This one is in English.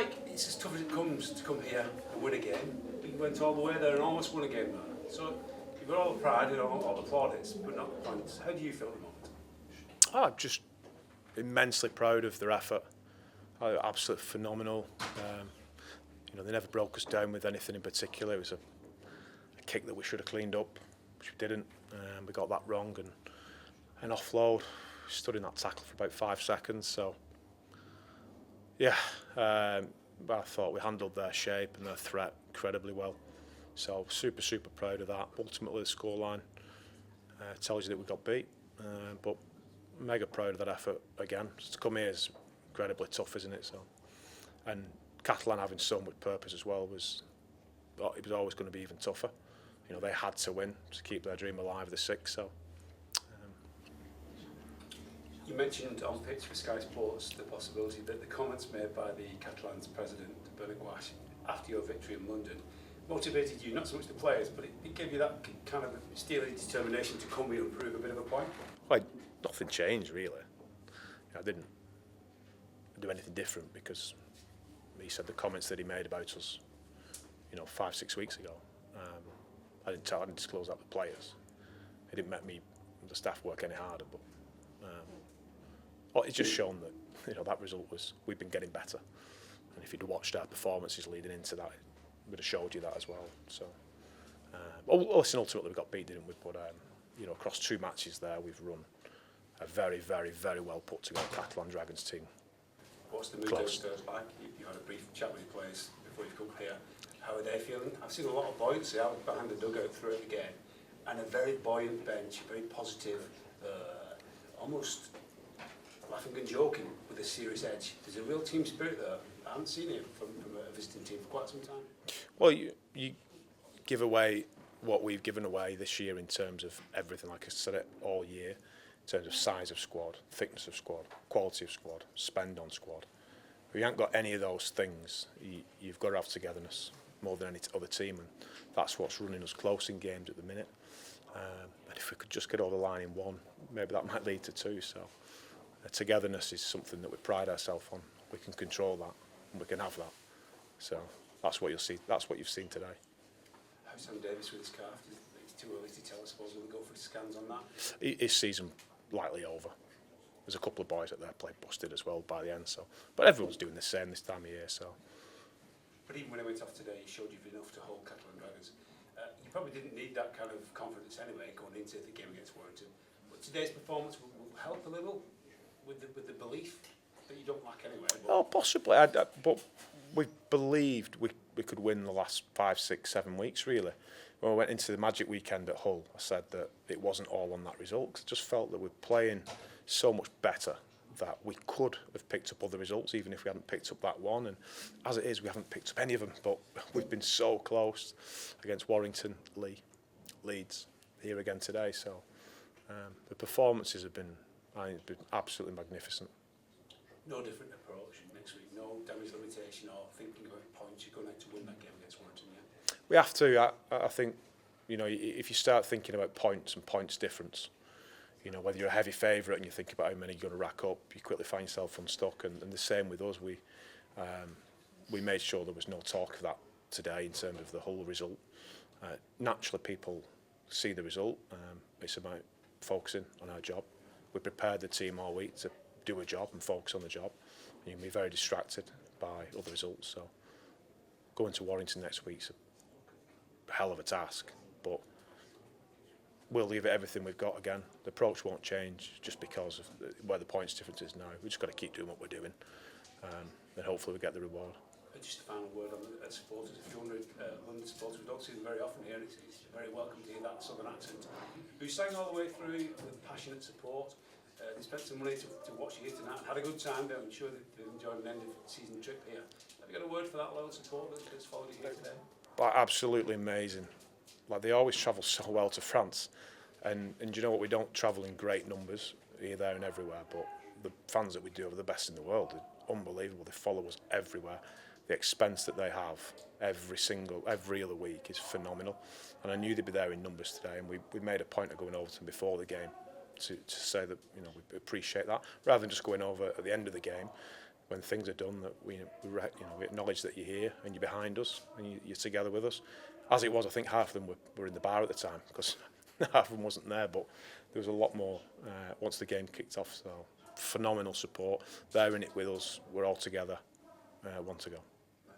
like it's as tough as it comes to come here and win a game? You went all the way there and almost won a game there. So you've got all the pride and all the plaudits, but not the points. How do you feel at the moment? I'm just immensely proud of their effort. Absolutely phenomenal. They never broke us down with anything in particular. It was a kick that we should have cleaned up, which we didn't. We got that wrong, and an offload. We stood in that tackle for about 5 seconds. So, yeah, I thought we handled their shape and their threat incredibly well. So super, super proud of that. Ultimately, the scoreline tells you that we got beat, but mega proud of that effort again. To come here is incredibly tough, isn't it? So, and Catalan having so much purpose as well it was always going to be even tougher. They had to win to keep their dream alive, the 6. So. You mentioned on pitch for Sky Sports the possibility that the comments made by the Catalans president, Broncos, after your victory in London motivated you, not so much the players, but it gave you that kind of steely determination to come here and prove a bit of a point? Well, nothing changed really. I didn't do anything different because he said the comments that he made about us, 5-6 weeks ago. I didn't disclose that to the players. It didn't make me, the staff, work any harder. But it's just shown that that result was we've been getting better. And if you'd watched our performances leading into that, it would have showed you that as well. So, listen, ultimately we got beat, didn't we? But across 2 matches there, we've run a very, very, very well put together Catalans Dragons team. What's the mood downstairs like? You had a brief chat with the players before you've come here. How are they feeling? I've seen a lot of buoyancy out behind the dugout throughout the game, and a very buoyant bench, very positive, almost laughing and joking with a serious edge. There's a real team spirit there. I haven't seen it from a visiting team for quite some time. Well, you give away what we've given away this year in terms of everything, like I said it all year, in terms of size of squad, thickness of squad, quality of squad, spend on squad. If you haven't got any of those things, you've got to have togetherness more than any other team, and that's what's running us close in games at the minute. And if we could just get over the line in 1, maybe that might lead to 2. So togetherness is something that we pride ourselves on. We can control that, and we can have that. So that's what you'll see. That's what you've seen today. How's Sam Davis with his calf? It's too early to tell, I suppose. Will he go for the scans on that? His season likely over. There's a couple of boys that there played busted as well by the end. So, but everyone's doing the same this time of year. So. But even when he went off today, he showed you've enough to hold Catalans Dragons. You probably didn't need that kind of confidence anyway going into the game against Warrington. But today's performance will help a little with the belief that you don't lack anyway. Oh, possibly. But we believed we could win the last 5, 6, 7 weeks, really. When we went into the Magic weekend at Hull, I said that it wasn't all on that result, because I just felt that we're playing so much better that we could have picked up other results, even if we hadn't picked up that one. And as it is, we haven't picked up any of them, but we've been so close against Warrington, Leeds, here again today. So the performances have been, I think, been absolutely magnificent. No different approach next week, no damage limitation or thinking about points. You're going to have to win that game against Warrington, yeah? We have to. I think, if you start thinking about points and points difference, whether you're a heavy favourite and you think about how many you're going to rack up, you quickly find yourself unstuck. And the same with us. We made sure there was no talk of that today in terms of the whole result. Naturally, people see the result. It's about focusing on our job. We prepared the team all week to do a job and focus on the job. And you can be very distracted by other results. So going to Warrington next week's a hell of a task, but we'll leave it everything we've got again. The approach won't change just because of where the points difference is now. We've just got to keep doing what we're doing, and hopefully we get the reward. Just a final word on the supporters. If you're wondering, London supporters, we don't see them very often here, and it's very welcome to hear that southern accent. Who sang all the way through with passionate support. They spent some money to watch you here tonight and had a good time. I'm sure they've enjoyed an end of season trip here. Have you got a word for that loyal support that's followed you here today? Absolutely amazing. They always travel so well to France, and you know what? We don't travel in great numbers here, there, and everywhere. But the fans that we do are the best in the world. They're unbelievable. They follow us everywhere. The expense that they have every other week is phenomenal. And I knew they'd be there in numbers today, and we made a point of going over to them before the game to say that we appreciate that, rather than just going over at the end of the game when things are done, that we acknowledge that you're here and you're behind us and you're together with us. As it was, I think half of them were in the bar at the time, because half of them wasn't there, but there was a lot more once the game kicked off. So phenomenal support. They're in it with us. We're all together. Want to go.